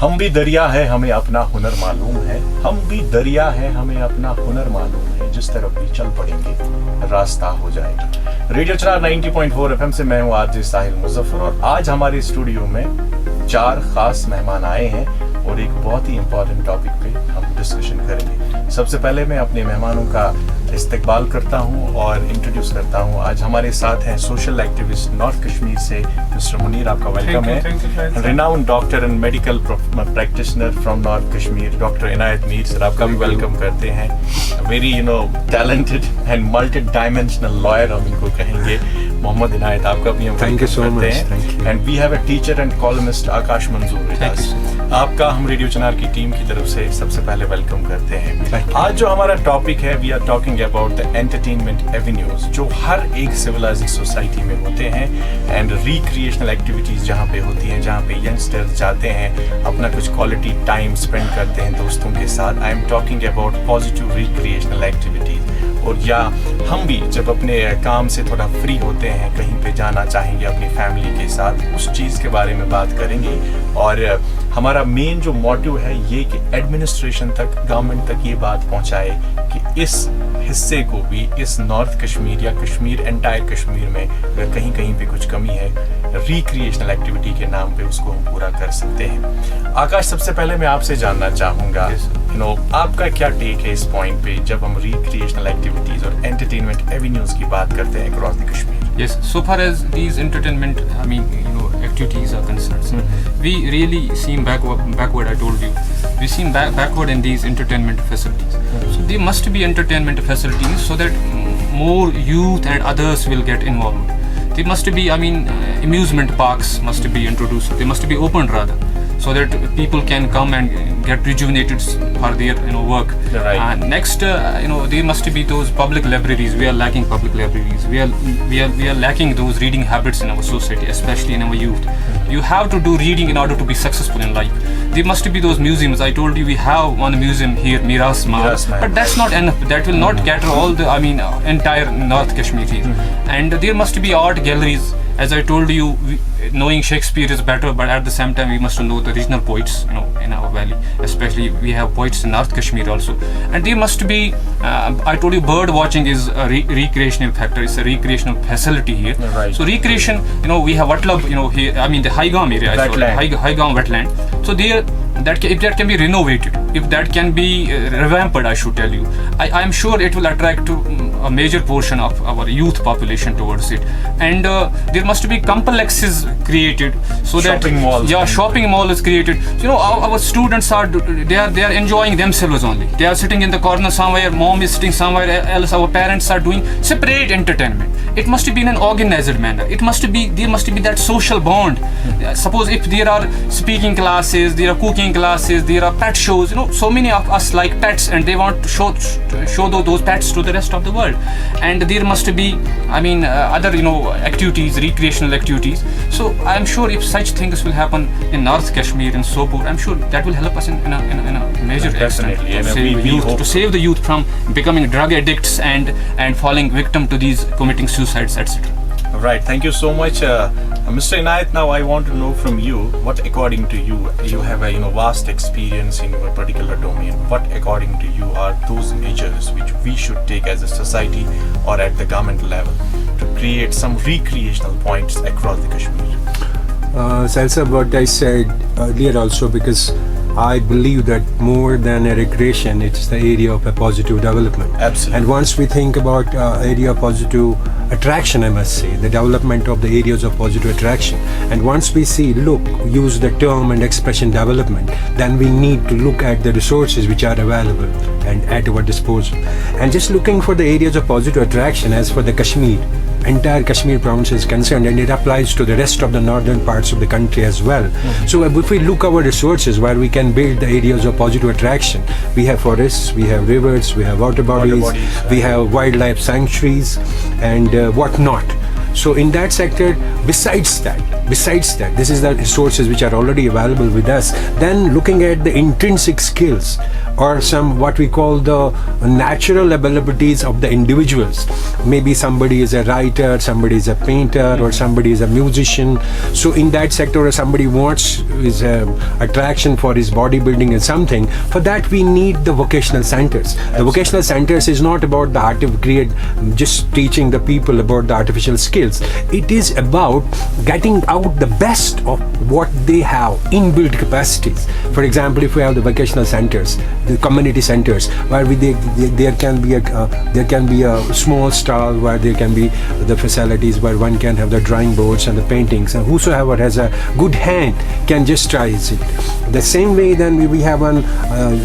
हम भी दरिया है हमें अपना हुनर मालूम है, हम भी दरिया है हमें अपना हुनर मालूम है, जिस तरफ भी चल पड़ेंगे रास्ता हो जाएगा। रेडियो चनार 90.4 एफएम से मैं हूँ आरजे साहिल मुजफ्फर और आज हमारे स्टूडियो में 4 खास मेहमान आए हैं और एक बहुत ही इम्पोर्टेंट टॉपिक पे हम डिस्कशन करेंगे। सबसे पहले मैं अपने मेहमानों का इस्तकबाल करता हूं और इंट्रोड्यूस करता हूं। आज हमारे साथ हैं सोशल एक्टिविस्ट नॉर्थ कश्मीर से मिस्टर मुनीर, आपका वेलकम है। Renowned doctor and medical practitioner from north Kashmir doctor Inayat Mir sir, आपका भी वेलकम करते हैं। Very talented and multi dimensional lawyer हम इनको कहेंगे, मोहम्मद इनायत, आपका भी हम वेलकम करते हैं। And we have a teacher and columnist Akash Manzoor, आपका हम रेडियो चनार की टीम की तरफ से सबसे पहले वेलकम करते हैं। आज जो हमारा टॉपिक है, we are talking about the entertainment avenues जो हर एक सिविलाइज्ड सोसाइटी में होते हैं एंड रिक्रिएशनल एक्टिविटीज जहाँ पे होती हैं, जहाँ पे यंगस्टर्स जाते हैं अपना कुछ क्वालिटी टाइम स्पेंड करते हैं दोस्तों के साथ। I am talking about positive recreational activities. और या हम भी जब अपने काम से थोड़ा फ्री होते हैं, कहीं पे जाना चाहेंगे अपनी फैमिली के साथ, उस चीज़ के बारे में बात करेंगे। और हमारा मेन जो मोटिव है ये कि एडमिनिस्ट्रेशन तक, गवर्नमेंट तक ये बात पहुंचाए कि इस हिस्से को भी, इस नॉर्थ कश्मीर या कश्मीर एंटायर कश्मीर में अगर कहीं कहीं पे कुछ कमी है, रिक्रिएशनल एक्टिविटी के नाम पे उसको हम पूरा कर सकते हैं। आकाश, सबसे पहले मैं आपसे जानना चाहूँगा, आपका क्या टेक है इस पॉइंट पे जब हम रिक्रिएशनल एक्टिविटीज और एंटरटेनमेंट एवेन्यूज की बात करते हैं across the Kashmir? Yes, so far as these entertainment, activities are concerned, we really seem backward. I told you, we seem backward in these entertainment facilities. So there must be entertainment facilities so that more youth and others will get involved. There must be, amusement parks must be introduced. They must be opened rather, so that people can come and get rejuvenated for their work. Right. Next, there must be those public libraries. We are lacking public libraries. We are lacking those reading habits in our society, especially in our youth. You have to do reading in order to be successful in life. There must be those museums. I told you we have one museum here, Miras Mahal, but that's not enough. That will not cater all the entire North Kashmir here. And there must be art galleries. As I told you, knowing Shakespeare is better, but at the same time we must know the regional poets, in our valley. Especially we have poets in North Kashmir also. And there must be, I told you, bird watching is a recreational factor. It's a recreational facility here. Right. So recreation, we have Watlab, here, the Highgaum area, Highgaum wetland. So there, if that can be renovated, if that can be revamped, I should tell you, I am sure it will attract a major portion of our youth population towards it. And there must be complexes created so shopping that malls. Shopping mall is created. Our students are enjoying themselves only. They are sitting in the corner somewhere, mom is sitting somewhere else, our parents are doing separate entertainment. It must be in an organized manner. There must be that social bond. Suppose if there are speaking classes, there are cooking classes, there are pet shows, so many of us like pets and they want to show those pets to the rest of the world. And there must be other activities, recreational activities. So I am sure if such things will happen in North Kashmir, in Sopur, I am sure that will help us in a major extent to save the youth from becoming drug addicts and falling victim to these committing suicides, etc. Right, thank you so much, Mr. Inayat. Now I want to know from you, what according to you, you have a vast experience in a particular domain, what according to you are those measures which we should take as a society or at the government level to create some recreational points across the Kashmir? Sahil, what I said earlier also, because I believe that more than a recreation, it's the area of a positive development. Absolutely. And once we think about area of positive attraction, I must say, the development of the areas of positive attraction, and once we use the term and expression development, then we need to look at the resources which are available and at our disposal. And just looking for the areas of positive attraction, as for the Kashmir, entire Kashmir province is concerned, and it applies to the rest of the northern parts of the country as well. So if we look our resources where we can build the areas of positive attraction, we have forests, we have rivers, we have water bodies, we have wildlife sanctuaries and what not. So in that sector, besides that, Besides that, this is the resources which are already available with us. Then looking at the intrinsic skills or some what we call the natural abilities of the individuals. Maybe somebody is a writer, somebody is a painter, or somebody is a musician. So in that sector, or somebody wants is a attraction for his bodybuilding and something. For that, we need the vocational centers. The vocational centers is not about the art of just teaching the people about the artificial skills. It is about getting out the best of what they have inbuilt capacities. For example, if we have the vocational centers, the community centers, where there can be a small stall where there can be the facilities where one can have the drawing boards and the paintings, and whosoever has a good hand can just try it. The same way, then we have on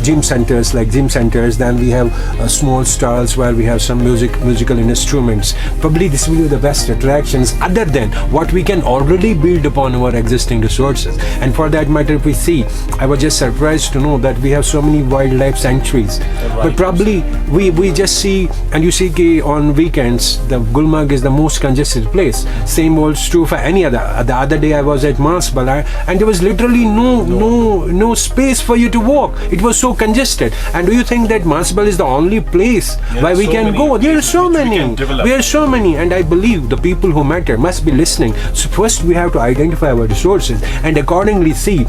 gym centers, then we have small stalls where we have some musical instruments. Probably this will be the best attractions other than what we can already build upon our existing resources. And for that matter, if we see, I was just surprised to know that we have so many wildlife sanctuaries, but probably we just see, and you see on weekends the Gulmarg is the most congested place. Same holds true for any other. The other day I was at Mansbala and there was literally no space for you to walk. It was so congested. And do you think that Mansbala is the only place where we can go? There are so many, and I believe the people who matter must be listening. So first we have to identify our resources and accordingly see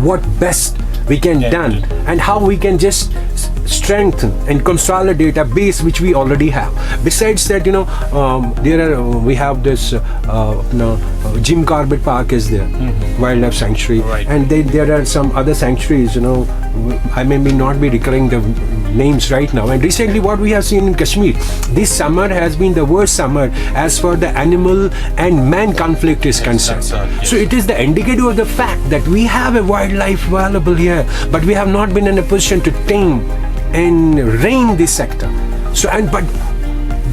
what best we can done and how we can just strengthen and consolidate a base which we already have. Besides that, we have this Jim Corbett Park is there, wildlife sanctuary, and then there are some other sanctuaries. I may not be recalling the names right now. And recently, what we have seen in Kashmir, this summer has been the worst summer as far the animal and man conflict is concerned. So it is the indicator of the fact that we have a wildlife available here, but we have not been in a position to tame and rein this sector. But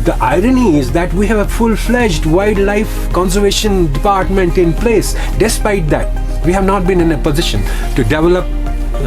the irony is that we have a full-fledged wildlife conservation department in place. Despite that, we have not been in a position to develop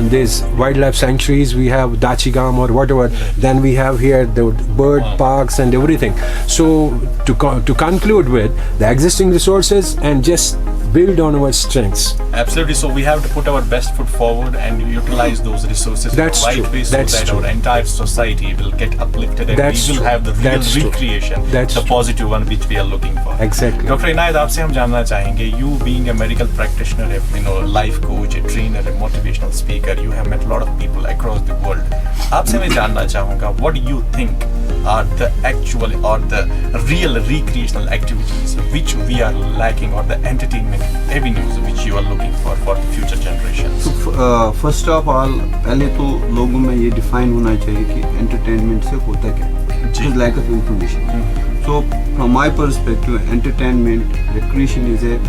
these wildlife sanctuaries. We have Dachigam or whatever. Then we have here the bird parks and everything. So to conclude with the existing resources and just build on our strengths. Absolutely. So we have to put our best foot forward and utilize those resources in the right way so that our entire society will get uplifted and we will have the real recreation, the positive one which we are looking for. Exactly. Dr. Inayat, आपसे हम जानना चाहेंगे, you being a medical practitioner, life coach, a trainer, a motivational speaker, you have met a lot of people across the world. आपसे मैं जानना चाहूँगा, what do you think are the actual or the real recreational activities which we are lacking, or the entertainment avenues which you are looking for the future generations? So first of all, पहले तो लोगों में ये define होना चाहिए कि entertainment से होता क्या है. It is lack of information. So from my perspective, entertainment, recreation is a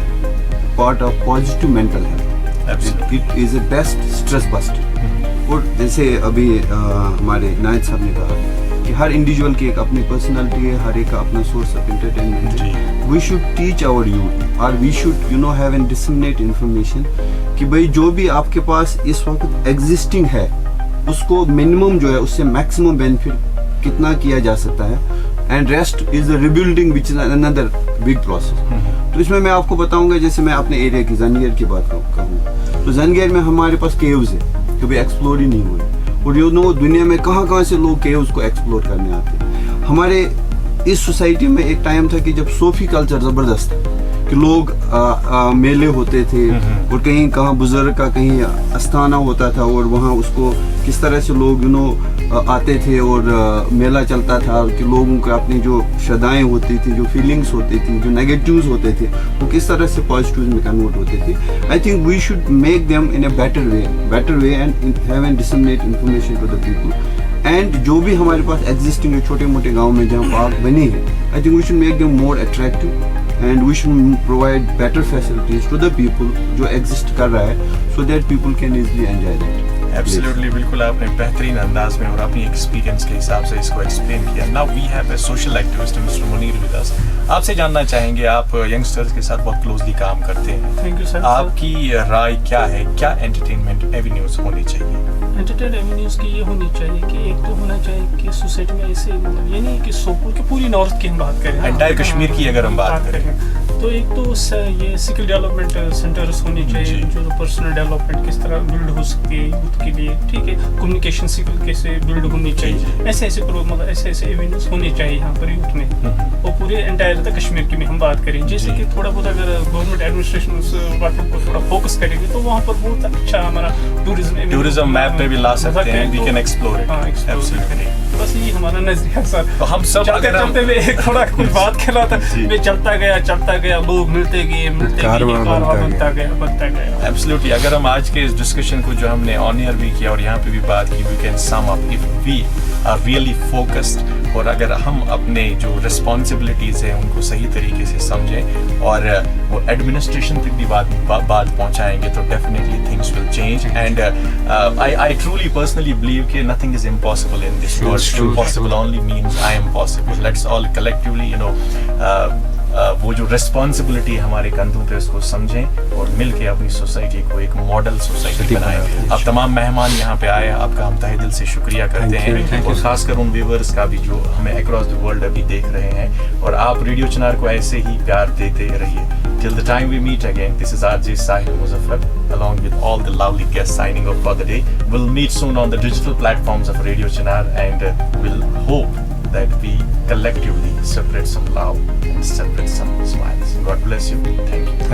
part of positive mental health. Absolutely. It is a best stress buster. और जैसे अभी हमारे नायत साहब ने कहा कि हर इंडिविजुअल की एक अपनी पर्सनालिटी है, हर एक का अपना सोर्स ऑफ एंटरटेनमेंट है. We should teach our youth और we should have and disseminate information कि भाई जो भी आपके पास इस वक्त एग्जिस्टिंग है उसको मिनिमम जो है उससे मैक्सिमम बेनिफिट कितना किया जा सकता है, and rest is the rebuilding which is another big process. तो इसमें मैं आपको बताऊंगा, जैसे मैं अपने एरिया की जंगेर की बात कहूँ तो जंगेर में हमारे पास केव्स है, कभी एक्सप्लोर ही नहीं हुए. और दुनिया में कहाँ से लोग केव्स को एक्सप्लोर करने आते हैं. हमारे इस सोसाइटी में एक टाइम था कि जब सूफी कल्चर ज़बरदस्त था कि लोग मेले होते थे और कहीं कहाँ बुजुर्ग का कहीं आस्थाना होता था और वहाँ उसको किस तरह से लोग आते थे और मेला चलता था कि लोगों का अपनी जो श्रद्धाएं होती थी, जो फीलिंग्स होती थी, जो नेगेटिव्स होते थे, वो किस तरह से पॉजिटिव में कन्वर्ट होते थे. I think we should make them in a better way and have and disseminate information to the people. And जो भी हमारे पास एग्जिस्टिंग है छोटे मोटे गाँव में जहाँ पार्क बने हैं, I think we should make them more attractive and we should provide better facilities to the people जो exist कर रहा है, so that people can easily enjoy that. Absolutely, बिल्कुल आपने बेहतरीन अंदाज में और अपनी एक्सपीरियंस के हिसाब से इसको एक्सप्लेन किया. Now we have a social activist Mr. Munir with us. आपसे जानना चाहेंगे, आप यंगस्टर्स के साथ बहुत क्लोजली काम करते हैं. Thank you sir. आपकी राय क्या है, क्या एंटरटेनमेंट एवेन्यूज होनी चाहिए? एंटरटेनमेंट एवेन्यूज की ये होनी चाहिए कि एक तो होना चाहिए कि सोसाइटी में ऐसे ये नहीं कि सोपुर की पूरी नॉर्थ की हम बात करें, एंटायर कश्मीर की अगर हम बात करें तो एक तो ये स्किल डेवलपमेंट सेंटर्स होने चाहिए जो पर्सनल डेवलपमेंट किस तरह बिल्ड हो सके यूथ के लिए, ठीक है, कम्युनिकेशन स्किल कैसे बिल्ड होनी चाहिए, ऐसे ऐसे मतलब ऐसे ऐसे इवेंट्स होने चाहिए यहाँ पर यूथ में, और पूरे एंटायर कश्मीर की में हम बात करें, जैसे कि थोड़ा बहुत अगर गवर्नमेंट एडमिनिस्ट्रेशन उस वाटर को थोड़ा फोकस करेगी तो वहाँ पर बहुत अच्छा हमारा टूरिज्म मैप पे भी ला सकते हैं, वी कैन एक्सप्लोर इट। हाँ, एक्सप्लोर करें। बस ये हमारा नजरिया सर। तो हम सब चलते चलते हुए थोड़ा कुछ बात कर रहा था, मैं चलता गया, लोग मिलते गए, कारवां बनता गया। एब्सोल्युटली, अगर हम आज के इस डिस्कशन को जो हमने ऑन एयर भी किया और यहाँ पे भी बात की, we can sum up if we are really focused, और अगर हम अपने जो रिस्पॉन्सिबिलिटीज़ हैं उनको सही तरीके से समझें और वो एडमिनिस्ट्रेशन तक भी बात पहुँचाएंगे तो definitely things will change. And I truly personally believe कि nothing is impossible in this world, impossible only means I am possible. Let's all collectively वो जो रिस्पॉन्सिबिलिटी हमारे कंधों पे उसको समझें और मिलके अपनी सोसाइटी को एक मॉडल सोसाइटी बनाएं। आप तमाम मेहमान यहाँ पे आए, आपका हम तहे दिल से शुक्रिया करते हैं, और खासकर उन व्यूअर्स का भी जो हमें अक्रॉस द वर्ल्ड अभी देख रहे हैं, और आप रेडियो चिनार को ऐसे ही प्यार देते रहिए। Till the time we meet again, this is RJ Sahil Muzaffar along with all the lovely guests signing off for the day. We'll meet soon on the digital platforms of Radio Chinar, and we'll hope that we collectively separate some love and separate some smiles. God bless you. Thank you.